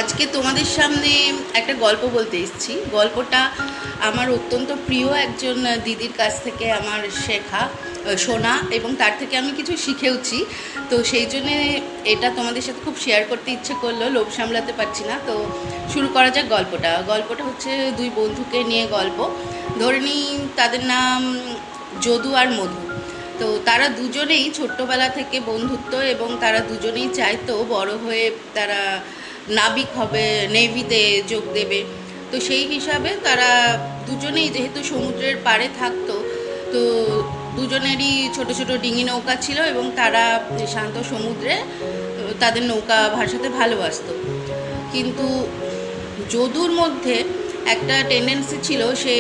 আজকে তোমাদের সামনে একটা গল্প বলতে এসেছি। গল্পটা আমার অত্যন্ত প্রিয় একজন দিদির কাছ থেকে আমার শেখা, শোনা, এবং তার থেকে আমি কিছু শিখেওছি। তো সেই জন্যে এটা তোমাদের সাথে খুব শেয়ার করতে ইচ্ছে করলো, লোভ সামলাতে পারছি না। তো শুরু করা যাক গল্পটা। গল্পটা হচ্ছে দুই বন্ধুকে নিয়ে গল্প। ধরে নিই তাদের নাম যদু আর মধু। তো তারা দুজনেই ছোট্টবেলা থেকে বন্ধুত্ব, এবং তারা দুজনেই চাইতো বড় হয়ে তারা নাবিক হবে, নেভিতে যোগ দেবে। তো সেই হিসাবে তারা দুজনেই যেহেতু সমুদ্রের পাড়ে থাকতো, তো দুজনেরই ছোট ছোট ডিঙি নৌকা ছিল, এবং তারা শান্ত সমুদ্রে তাদের নৌকা ভাসাতে ভালোবাসতো। কিন্তু যদুর মধ্যে একটা টেন্ডেন্সি ছিল, সে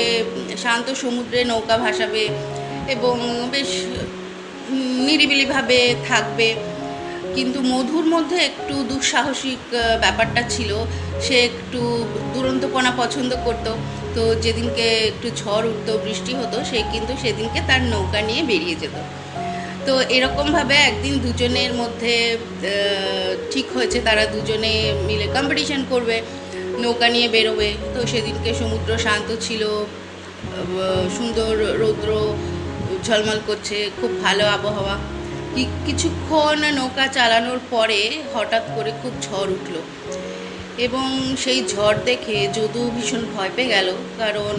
শান্ত সমুদ্রে নৌকা ভাসাবে এবং বেশ নিরিবিলিভাবে থাকবে। কিন্তু মধুর মধ্যে একটু দুঃসাহসিক ব্যাপারটা ছিল, সে একটু দুরন্তপনা পছন্দ করত। তো যেদিনকে একটু ঝড় উঠতো, বৃষ্টি হতো, সে কিন্তু সেদিনকে তার নৌকা নিয়ে বেরিয়ে যেত। তো এরকমভাবে একদিন দুজনের মধ্যে ঠিক হয়েছে তারা দুজনে মিলে কম্পিটিশন করবে, নৌকা নিয়ে বেরোবে। তো সেদিনকে সমুদ্র শান্ত ছিল, সুন্দর রৌদ্র ঝলমল করছে, খুব ভালো আবহাওয়া। কিছুক্ষণ নৌকা চালানোর পরে হঠাৎ করে খুব ঝড় উঠল, এবং সেই ঝড় দেখে যদু ভীষণ ভয় পেয়ে গেল, কারণ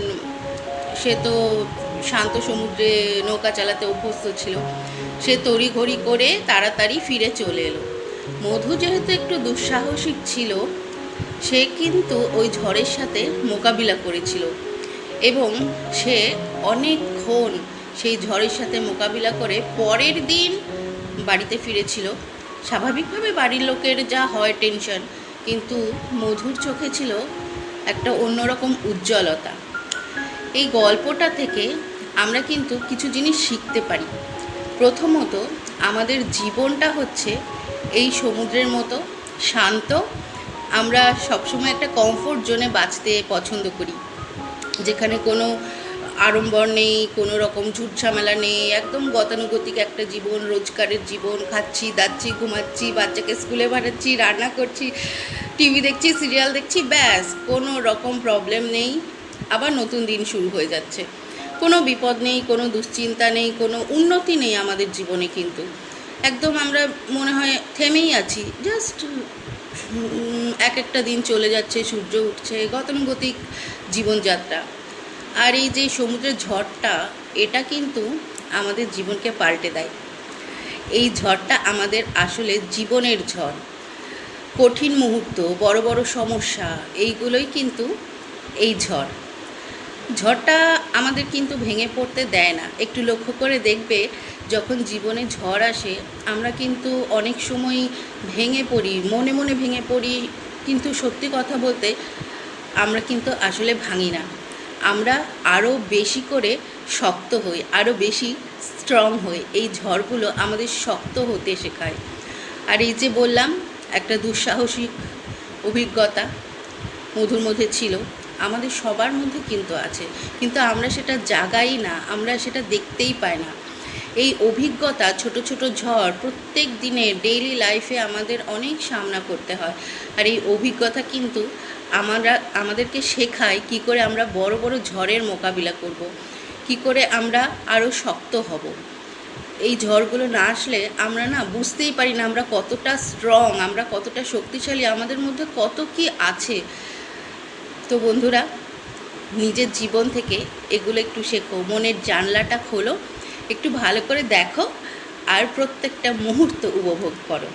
সে তো শান্ত সমুদ্রে নৌকা চালাতে অভ্যস্ত ছিল। সে তড়িঘড়ি করে তাড়াতাড়ি ফিরে চলে এলো। মধু যেহেতু একটু দুঃসাহসিক ছিল, সে কিন্তু ওই ঝড়ের সাথে মোকাবিলা করেছিল, এবং সে অনেকক্ষণ সেই ঝড়ের সাথে মোকাবিলা করে পরের দিন বাড়িতে ফিরেছিল। স্বাভাবিকভাবে বাড়ির লোকের যা হয় টেনশন, কিন্তু মধুর চোখে ছিল একটা অন্যরকম উজ্জ্বলতা। এই গল্পটা থেকে আমরা কিন্তু কিছু জিনিস শিখতে পারি। প্রথমত, আমাদের জীবনটা হচ্ছে এই সমুদ্রের মতো শান্ত। আমরা সবসময় একটা কমফোর্ট জোনে বাঁচতে পছন্দ করি, যেখানে কোনো আড়ম্বর নেই, কোনো রকম ঝুটঝামেলা নেই, একদম গতানুগতিক একটা জীবন, রোজগারের জীবন। খাচ্ছি, দাচ্ছি, ঘুমাচ্ছি, বাচ্চাকে স্কুলে পাঠাচ্ছি, রান্না করছি, টিভি দেখছি, সিরিয়াল দেখছি, ব্যাস, কোনো রকম প্রবলেম নেই। আবার নতুন দিন শুরু হয়ে যাচ্ছে, কোনো বিপদ নেই, কোনো দুশ্চিন্তা নেই, কোনো উন্নতি নেই আমাদের জীবনে। কিন্তু একদম আমরা মনে হয় থেমেই আছি, জাস্ট এক একটা দিন চলে যাচ্ছে, সূর্য উঠছে, গতানুগতিক জীবনযাত্রা। আর এই যে সমুদ্রের ঝড়টা, এটা কিন্তু আমাদের জীবনকে পাল্টে দেয়। এই ঝড়টা আমাদের আসলে জীবনের ঝড়। কঠিন মুহূর্ত, বড় বড় সমস্যা, এইগুলোই কিন্তু এই ঝড়টা আমাদের কিন্তু ভেঙে পড়তে দেয় না। একটু লক্ষ্য করে দেখবে, যখন জীবনে ঝড় আসে, আমরা কিন্তু অনেক সময় ভেঙে পড়ি, মনে মনে ভেঙে পড়ি, কিন্তু সত্যি কথা বলতে আমরা কিন্তু আসলে ভাঙি না। আমরা আরও বেশি করে শক্ত হই, আরও বেশি স্ট্রং হই। এই ঝড়গুলো আমাদের শক্ত হতে শেখায়। আর এই যে বললাম, একটা দুঃসাহসিক অভিজ্ঞতা মধুর মধ্যে ছিল, আমাদের সবার মধ্যে কিন্তু আছে, কিন্তু আমরা সেটা জাগাই না, আমরা সেটা দেখতেই পাই না। এই অভিজ্ঞতা, ছোট ছোট ঝড় প্রত্যেক দিনের ডেইলি লাইফে আমাদের অনেক সামনা করতে হয়। আর এই অভিজ্ঞতা কিন্তু আমাদেরকে শেখায় কী করে আমরা বড় বড় ঝড়ের মোকাবিলা করব, কী করে আমরা আরও শক্ত হব। এই ঝড়গুলো না আসলে আমরা বুঝতেই পারি না আমরা কতটা স্ট্রং, আমরা কতটা শক্তিশালী, আমাদের মধ্যে কত কি আছে। তো বন্ধুরা, নিজের জীবন থেকে এগুলো একটু শেখো, মনের জানলাটা খোলো, একটু ভালো করে দেখো, আর প্রত্যেকটা মুহূর্ত উপভোগ করো।